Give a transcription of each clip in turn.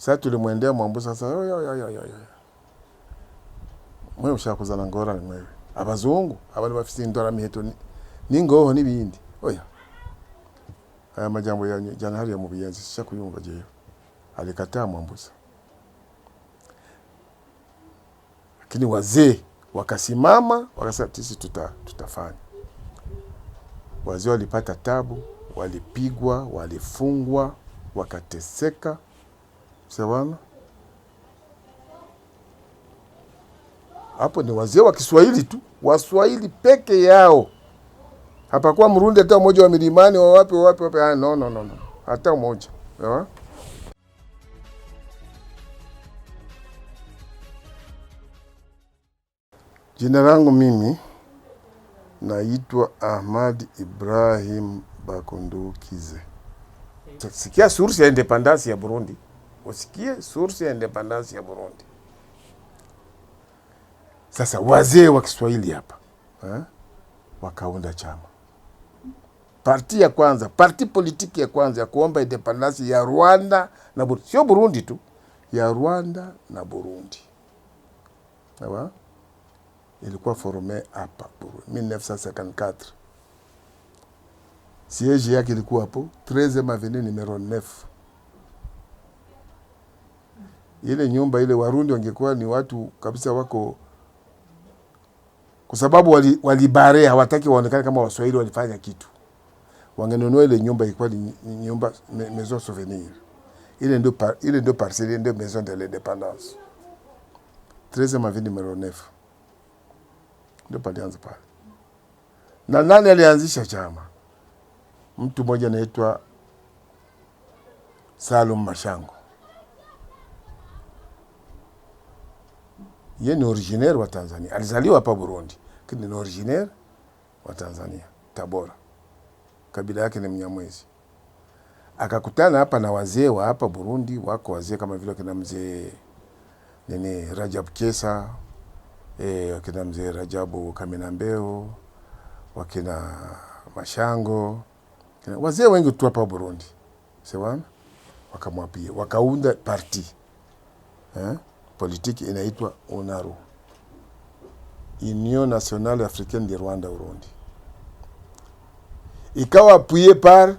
Sasa tulimwendea Mwambusa sasa mwe ushakuzana ngora ni mwewe. Abazungu abali bafite indora miheto ningoho nibindi. Oya. Aya majambo ya jana hari ya mubiyenzi sisha kuyumva jeyo. Alikataa Mwambusa. Lakini wazee wakasimama wakasema sisi tutafanya. Wazee walipata tabu, walipigwa, walifungwa, wakateseka. Sawa? Hapo ni wazee wa Kiswahili tu, Waswahili peke yao. Hapakuwa Mrundi hata mmoja wa milimani wa wapi. No. Hata mmoja. Sawa? Jina langu mimi naitwa Ahmad Ibrahim Bakundukize. Sikia source ya independence ya Burundi. Usikie source ya independence ya Burundi. Sasa wazee wa Kiswahili hapa wakaunda chama. Parti ya kwanza, parti politiki ya kwanza ya kuomba independence ya Rwanda na Burundi. Sio Burundi tu, ya Rwanda na Burundi. Sawa? Ilikuwa formé hapa Burundi 1954. Siège yake ilikuwa hapo 13e avenue numero 9. Ile nyumba ile Warundi wangekuwa ni watu kabisa wako, kwa sababu walibare hawataki waonekane kama Waswahili walifanya kitu. Wangenunua ile nyumba, ilikuwa ni nyumba maison souvenir. Ile ndio parcelle, ndio maison de l'indépendance. 13e avenue numero 9. Ndio palianza pale. Na nani alianzisha chama? Mtu mmoja anaitwa Salum Mashango. Yeye ni originaire wa Tanzania. Alizaliwa hapa Burundi, lakini ni originaire wa Tanzania, Tabora. Kabila yake ni Mnyamwezi. Akakutana hapa na wazee wa hapa Burundi, wako wazee kama vile kina mzee Rajab Kesa, wakina mzee Rajabu Kaminambeo, wakina Mashango, wazee wengi tu hapa Burundi. Sawa? Wakamwapia, wakaunda parti politiki inaitwa UNARU, Union Nationale Africaine de Rwanda Burundi. Ikawa appuyé par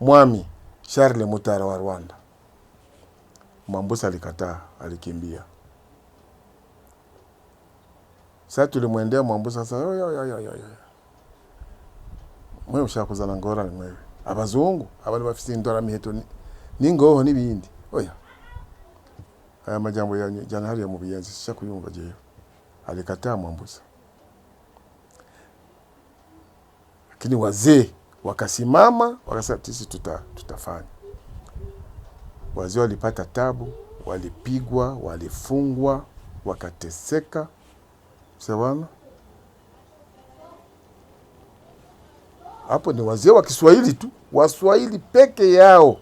Mwami Charles Mutara wa Rwanda. Mwambusa alikataa, alikimbia. Sasa tulimwendea Mwambusa sasa mwe ushakuzana ngora ni mwewe. Abazungu abali bafite indora miheto ningoho nibindi. Oya. Aya majambo ya jana hari ya mubiyenzi sisha kuyumva jeyo. Alikataa Mwambusa. Lakini wazee wakasimama wakasema sisi tutafanya. Wazee walipata tabu, walipigwa, walifungwa, wakateseka. Sawa? Hapo ni wazee wa Kiswahili tu, Waswahili peke yao.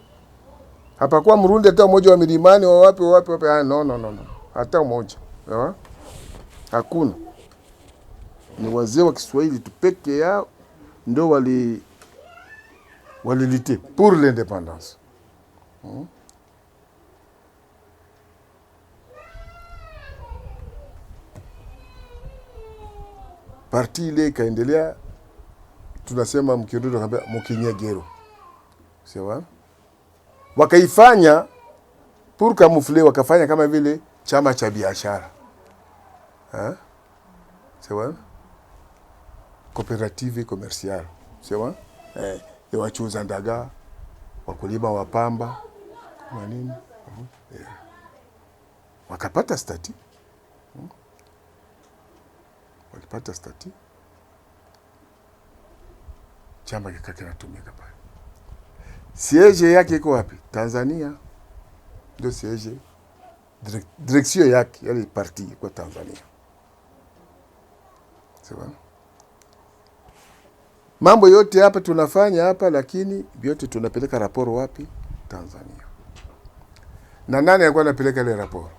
Hapakuwa Mrundi hata mmoja wa milimani wa wapi. No. Hata mmoja. Sawa? Hakuna. Ni wazee wa Kiswahili tu peke yao ndio walilite pour l'indépendance. Parti ile ikaendelea, tunasema mkirudo kabisa mkinyegero. Sawa? Wakaifanya pour camoufler, wakafanya kama vile chama cha biashara. Sawa? Coopérative commerciale. Sawa? Ya wachuuza ndaga, wakulima wa pamba, na nini? Wakapata stati. Walipata stati. Chama kinatumika pale. Siège yake iko wapi? Tanzania. Ndio siège. Direction yake ya parti kwa Tanzania. Sawa? Mambo yote hapa tunafanya hapa, lakini yote tunapeleka raporo wapi? Tanzania. Na nani alikuwa anapeleka ile raporo?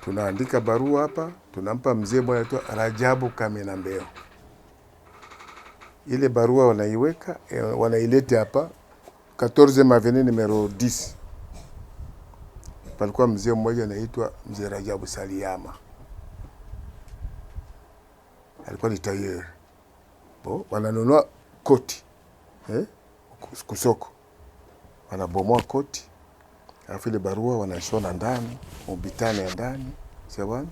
Tunaandika barua hapa, tunampa mzee mmoja anaitwa Rajabu Kaminambeo. Ile barua wanaiweka, wanaileta hapa 14 avenue numero 10. Palikuwa mzee mmoja anaitwa Mzee Rajabu Saliyama. Alikuwa ni tailleur. Wananunua koti. Kusoko. Wanabomoa koti. Alafu ile barua wanashona ndani, ubitane ya ndani. Sawa?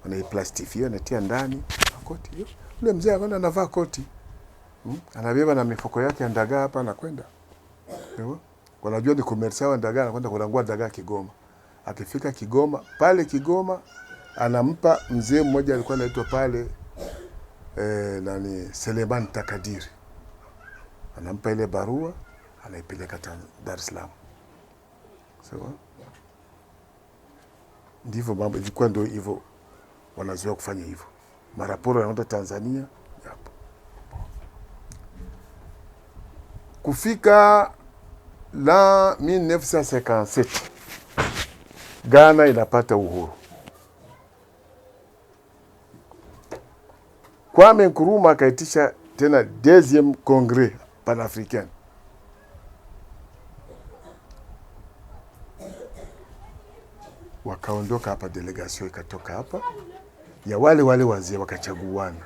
Wanaiplastifia natia ndani koti hiyo. Ule mzee akaenda anavaa koti. Anabeba na mifuko yake ya ndagaa hapa anakwenda. Sawa? Wanajua ni commerce wa ndagaa, anakwenda kulangua ndagaa Kigoma. Akifika Kigoma, pale Kigoma anampa mzee mmoja alikuwa anaitwa pale Seleman Takadiri. Anampa ile barua, anaipeleka Dar es Salaam. Sawa? Ndivyo mambo ilikuwa, ndio hivyo wanazoea kufanya hivyo. Maraporo yanaenda Tanzania hapo. Kufika la 1957 Ghana inapata uhuru. Kwame Nkrumah akaitisha tena deuxième congrès panafricain. Wakaondoka hapa, delegation ikatoka hapa ya wale wazee wakachaguana.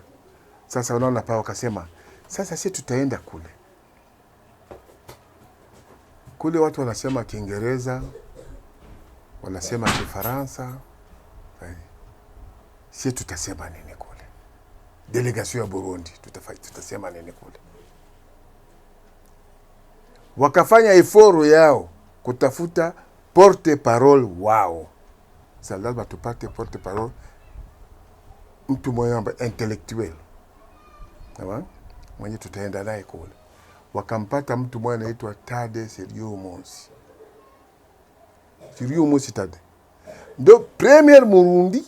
Sasa unaona pa wakasema sasa sisi tutaenda kule. Kule watu wanasema Kiingereza, wanasema Kifaransa. Sisi tutasema nini kule? Delegation ya Burundi tutasema nini kule? Wakafanya eforo yao kutafuta porte parole wao. Sasa lazima tupate porte parole, mtu mmoja ambaye intellectuel. Sawa? Mwenye tutaenda naye kule. Wakampata mtu mmoja anaitwa Tade Seriomonsi. Seriomonsi Tade. Ndio premier Murundi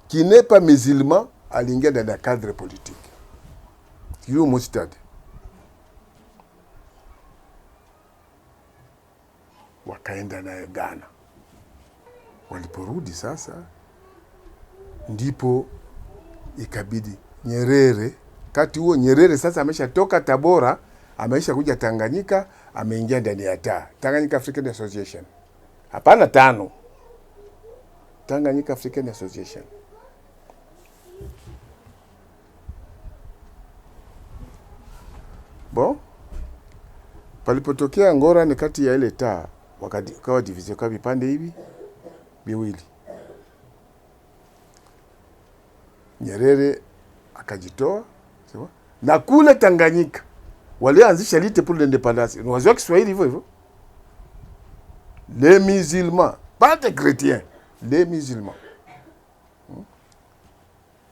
qui n'est pas musulman aliingia dans le cadre politique. Seriomonsi Tade. Wakaenda naye Ghana. Waliporudi sasa ndipo ikabidi Nyerere, kati huo Nyerere sasa ameshatoka Tabora, amesha kuja Tanganyika, ameingia ndani ya Tanganyika African Association. Hapana 5. Tanganyika African Association. Palipotokea ngora ni kati ya ile wakawa division kwa vipande hivi viwili. Nyerere akajitoa, sawa? Na kule Tanganyika walianzisha lite pour l'indépendance. Ni wazo Kiswahili hivyo hivyo. Les musulmans, pas des chrétiens, les musulmans.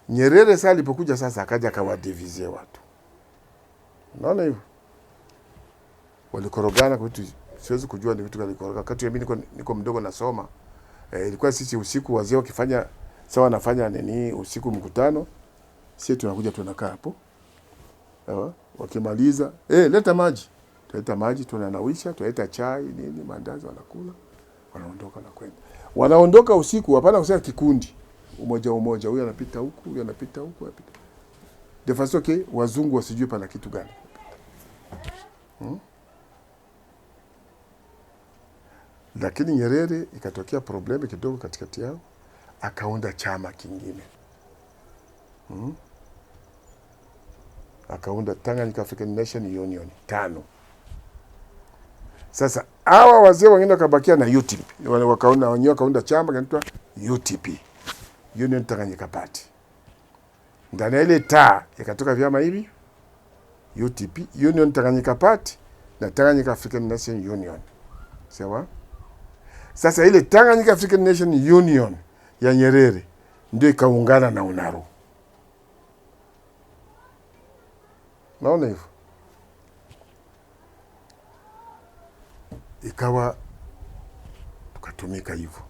Nyerere sasa alipokuja sasa akaja akawadivizie watu. Unaona hivyo? Walikorogana kwa vitu, siwezi kujua ni vitu gani walikoroga. Wakati mimi niko mdogo nasoma, ilikuwa sisi usiku wazee wakifanya sawa, nafanya nini usiku mkutano, sisi tunakuja tunakaa hapo. Wakimaliza, leta maji. Tuleta maji, tunanawisha, tuleta chai, nini, mandazi wanakula, wanaondoka na kwenda. Wanaondoka usiku, hapana kusema kikundi. Umoja, huyu anapita huku, huyu anapita huku, anapita. De façon que wazungu wasijue pana kitu gani. Lakini Nyerere ikatokea problemi kidogo katikati yao, akaunda chama kingine. Akaunda Tanganyika African Nation Union 5. Sasa hawa wazee wengine wakabakia na UTP. Wakaunda chama kinaitwa UTP. Union Tanganyika Party. Ndani ile ikatoka vyama hivi UTP, Union Tanganyika Party na Tanganyika African Nation Union. Sawa? Sasa ile Tanganyika African Nation Union ya Nyerere ndio ikaungana na UNARO. Naona hivyo. Ikawa tukatumika hivyo.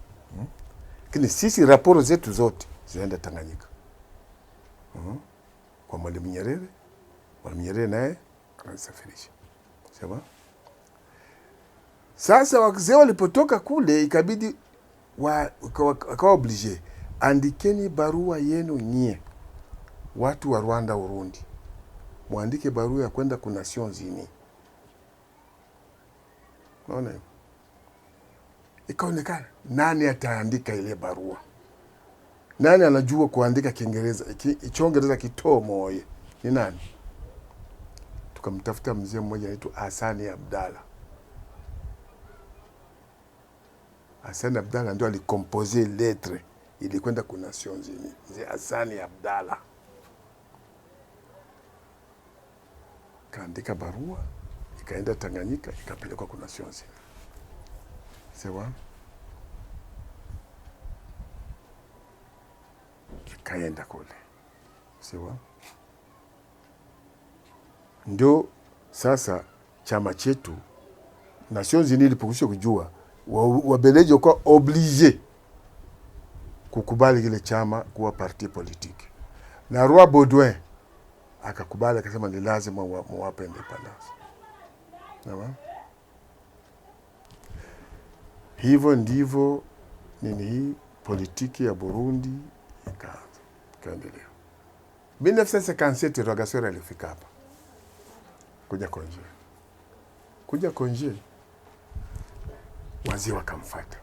Lakini sisi raporo zetu zote zinaenda Tanganyika. Kwa Mwalimu Nyerere. Mwalimu Nyerere naye anasafirisha. Sawa? Sasa wazee walipotoka kule ikabidi wakawa oblige, andikeni barua yenu nyie watu wa Rwanda Urundi. Muandike barua ya kwenda ku Nations Unies. Naona hivyo. Ikaonekana nani ataandika ile barua? Nani anajua kuandika Kiingereza? Kiingereza kitomoye. Ni nani? Tukamtafuta mzee mmoja anaitwa Ahmad Abdallah. Ahmad Abdallah ndio alicompose lettre ilikwenda kwa Nations Unies. Mzee Ahmad Abdallah kaandika barua, ikaenda Tanganyika, ikapelekwa kwa Nations Unies. Sawa? Ikaenda kule. Sawa? Ndio sasa chama chetu Nations Unies ilipokusha kujua wabeleji wako obligé kukubali kile chama kuwa parti politique. Na Roi Baudouin akakubali, akasema ni lazima muwape independence. Sawa? Hivyo ndivyo hii politiki ya Burundi ikaendelea. 1957 Rwagasore alifika hapa kuja konje, wazee wakamfuata.